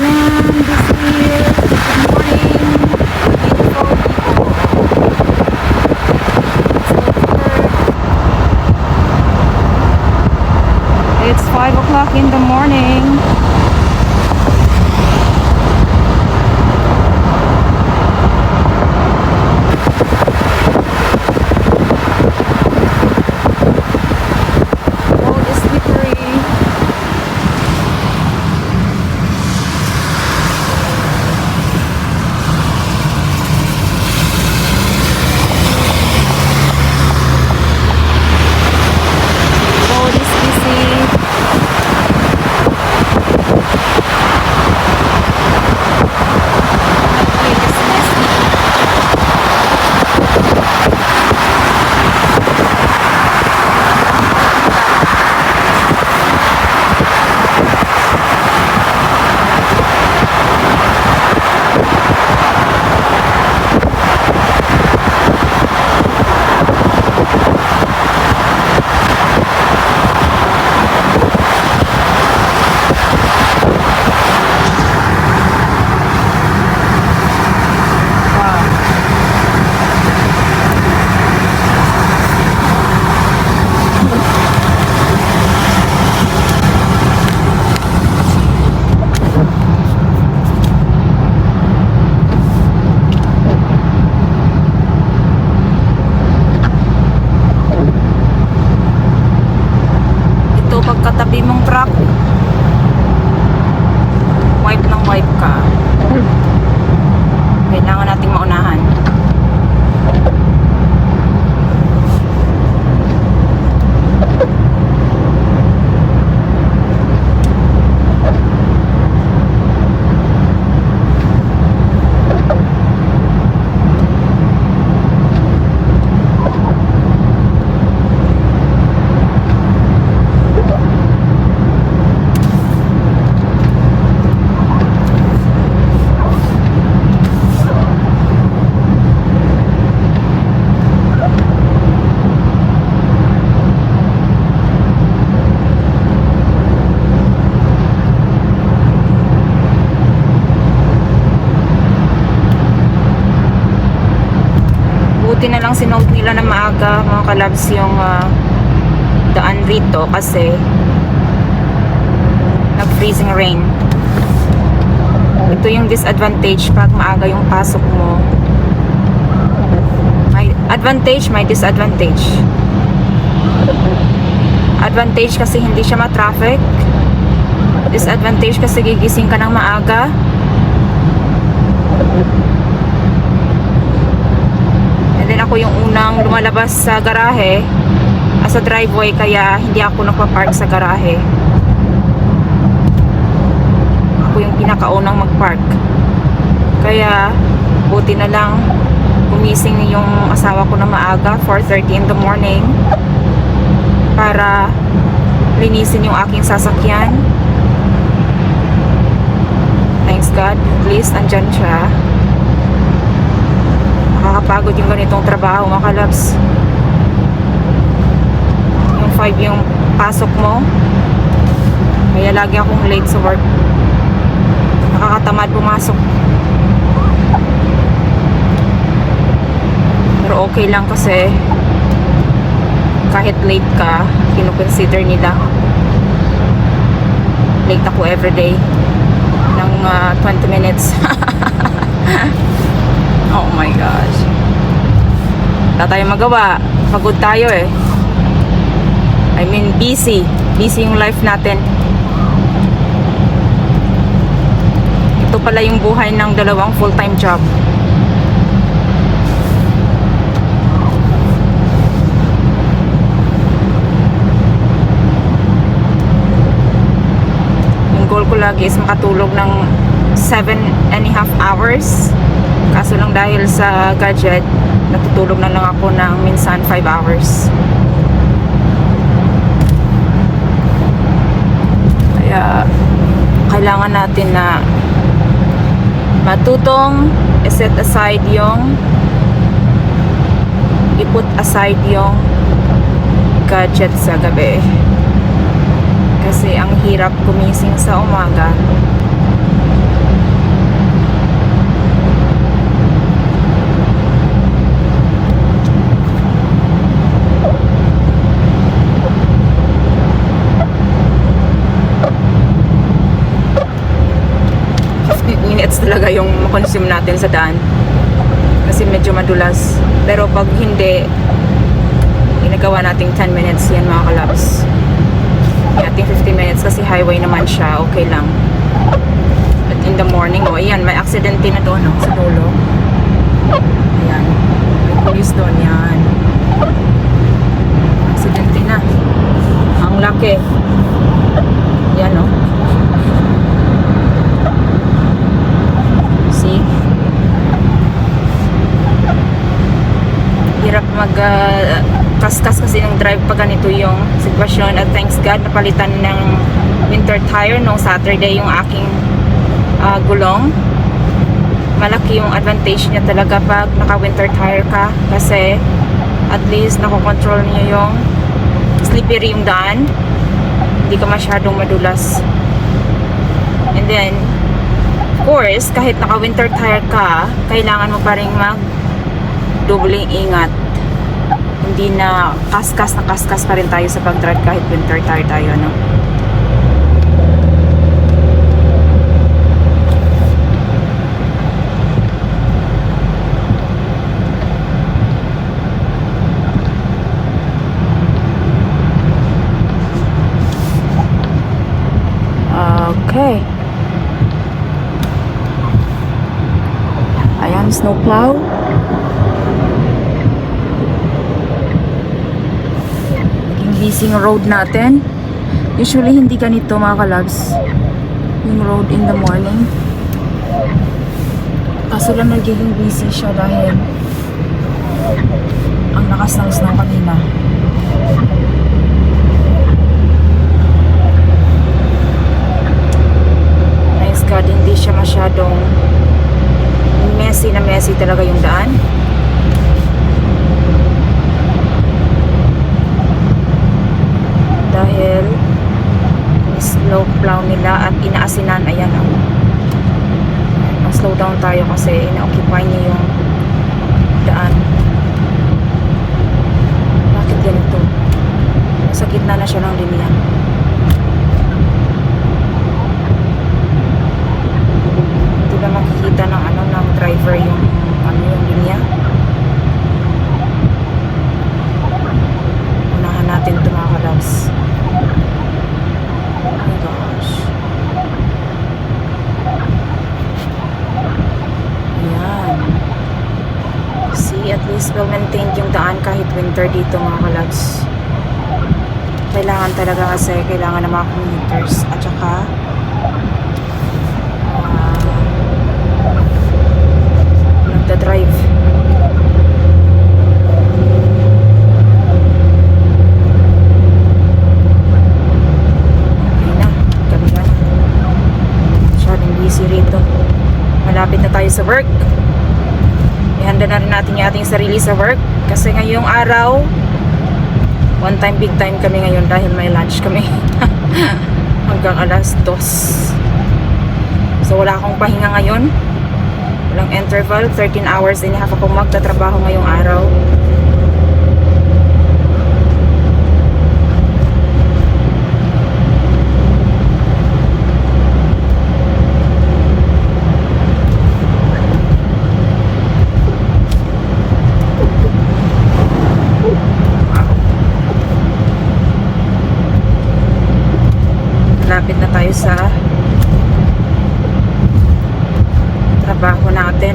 Ayan, this is good morning, beautiful people. It's 5 o'clock in the morning. Road is slippery. Road is busy. Highway is messy. Wow. Ito pagkatabi mong truck, wipe ng wipe ka. Kailangan nating maunahan. Buti na lang sinote nila na maaga mga kalabs yung daan rito kasi nag-freezing rain. Ito yung disadvantage pag maaga yung pasok mo. May advantage, may disadvantage. Advantage kasi hindi siya ma-traffic. Disadvantage kasi gigising ka ng maaga. And then ako yung unang lumalabas sa garahe, sa driveway, kaya hindi ako nagpa-park sa garahe. Ako yung pinakaunang mag-park. Kaya buti na lang gumising yung asawa ko na maaga, 4:30 in the morning, para linisin yung aking sasakyan. Thanks God, at least andyan siya. Nakakapagod yung ganitong trabaho mga kalabs. Yung 5 yung pasok mo, kaya lagi akong late sa work. Nakakatamad pumasok. Pero okay lang kasi kahit late ka, kinukonsider nila. Late ako everyday ng 20 minutes. Oh my gosh. Wala tayong magawa. Pagod tayo eh. I mean, busy. Busy yung life natin. Ito pala yung buhay ng dalawang full-time job. Yung goal ko lagi is makatulog ng 7.5 hours. Kaso lang dahil sa gadget, natutulog na lang ako ng minsan 5 hours. Kaya kailangan natin na matutong set aside yung i-put aside yung gadget sa gabi. Kasi ang hirap gumising sa umaga makonsume natin sa daan. Kasi medyo madulas. Pero pag hindi, ginagawa nating 10 minutes yan mga kalabs. Ating 15 minutes kasi highway naman siya, okay lang. But in the morning, ayan, may aksidente na doon, sa dulo. Ayan, may police doon, yan. Aksidente na. Ang laki. Yan, See? Hirap kaskas kasi ng drive pag ganito yung sitwasyon, at thanks God napalitan ng winter tire nung Saturday yung aking gulong. Malaki yung advantage niya talaga pag naka winter tire ka, kasi at least nakokontrol niyo yung slippery yung daan, hindi ka masyadong madulas. And then of course, kahit naka winter tire ka, kailangan mo pa rin mag doubling ingat. Hindi na kaskas pa rin tayo sa pag-drive kahit winter tire tayo, no? Okay. Ayan, snowplow. Busy yung road natin. Usually hindi ganito mga kalabs yung road in the morning, kaso lang nagiging busy siya dahil ang lakas ng snow kanina. Thanks God hindi siya masyadong messy talaga yung daan. Dahil slow plow nila at inaasinan. Ayan, slow down tayo kasi ina-occupy niya yung daan. Bakit ganito? Sa gitna na siya ng linya. Hindi ba makikita ng ng driver yung yung linya? Unahan natin ito mga kalabs. At least well maintained yung daan kahit winter dito mga kalabs. Kailangan talaga kasi kailangan ng mga commuters at saka nagda-drive. Okay na, kami na. Masyadong busy rito. Malapit na tayo sa work. Ihanda na rin natin yung ating sarili sa work kasi ngayong araw one time big time kami ngayon dahil may lunch kami hanggang alas 2. So wala akong pahinga ngayon, walang interval, 13 hours and a half ako magtatrabaho ngayong araw. Malapit na tayo sa trabaho natin.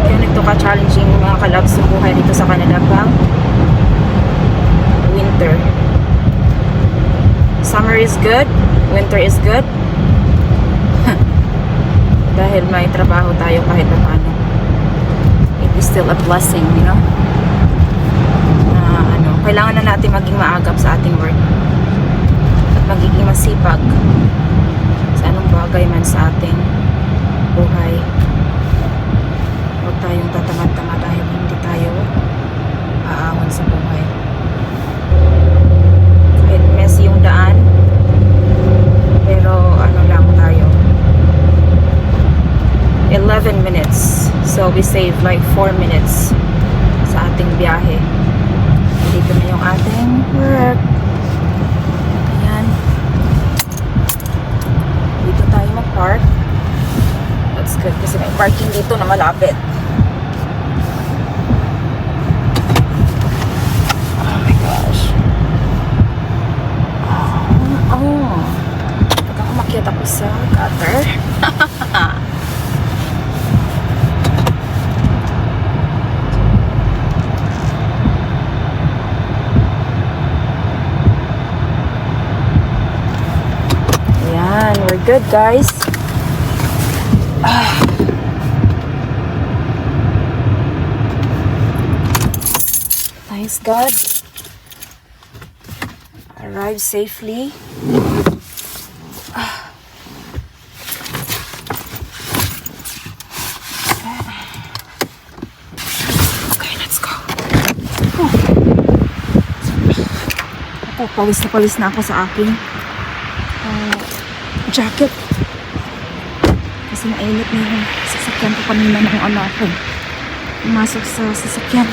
Kaya nito ka-challenging mga kalabs yung buhay dito sa Canada pang winter. Summer is good, winter is good. Dahil may trabaho tayo kahit paano. It is still a blessing, you know? Kailangan na natin maging maagap sa ating work. At magiging masipag sa anong bagay man sa ating buhay. Huwag tayong tatamad-tamad dahil hindi tayo aahon sa buhay. Kahit messy yung daan, pero lang tayo. 11 minutes. So we save like 4 minutes sa ating biyahe. Dito na yung ating work. Ayan. Dito tayo mag-park. That's good kasi may parking dito na malapit. Oh my gosh. Oh. Pagka umakyat ako sa gutter. Ayan, we're good guys. Thanks God. Arrived safely. Okay, let's go. Pawis na ako sa aking jacket. Kasi mainit na yung sasakyan ko kanina ng ano ako. Pumasok sa sasakyan.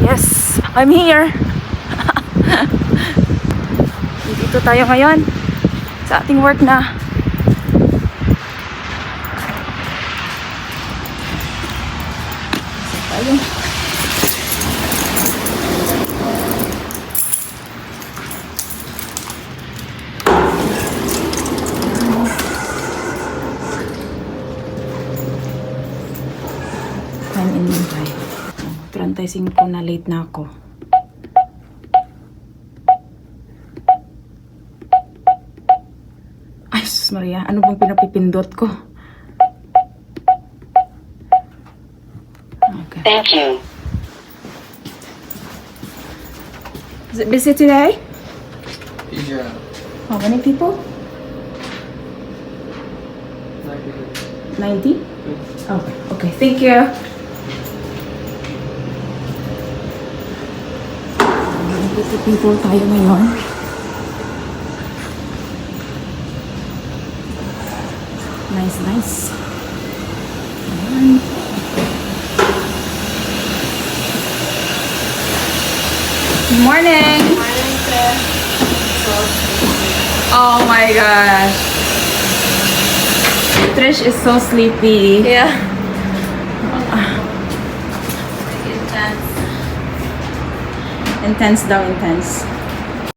Yes, I'm here. Dito tayo ngayon sa ating work na. Tayo. Time in Mumbai. 35 na late na ako. Ay, sus Maria, ano bang pinapipindot ko? Okay. Thank you. Is it busy today? Yeah. How many people? 90? Okay, okay, thank you. People tayo ngayon. Nice, nice. Ayan. Good morning. Oh my gosh. Trish is so sleepy. Yeah. Intense daw, intense.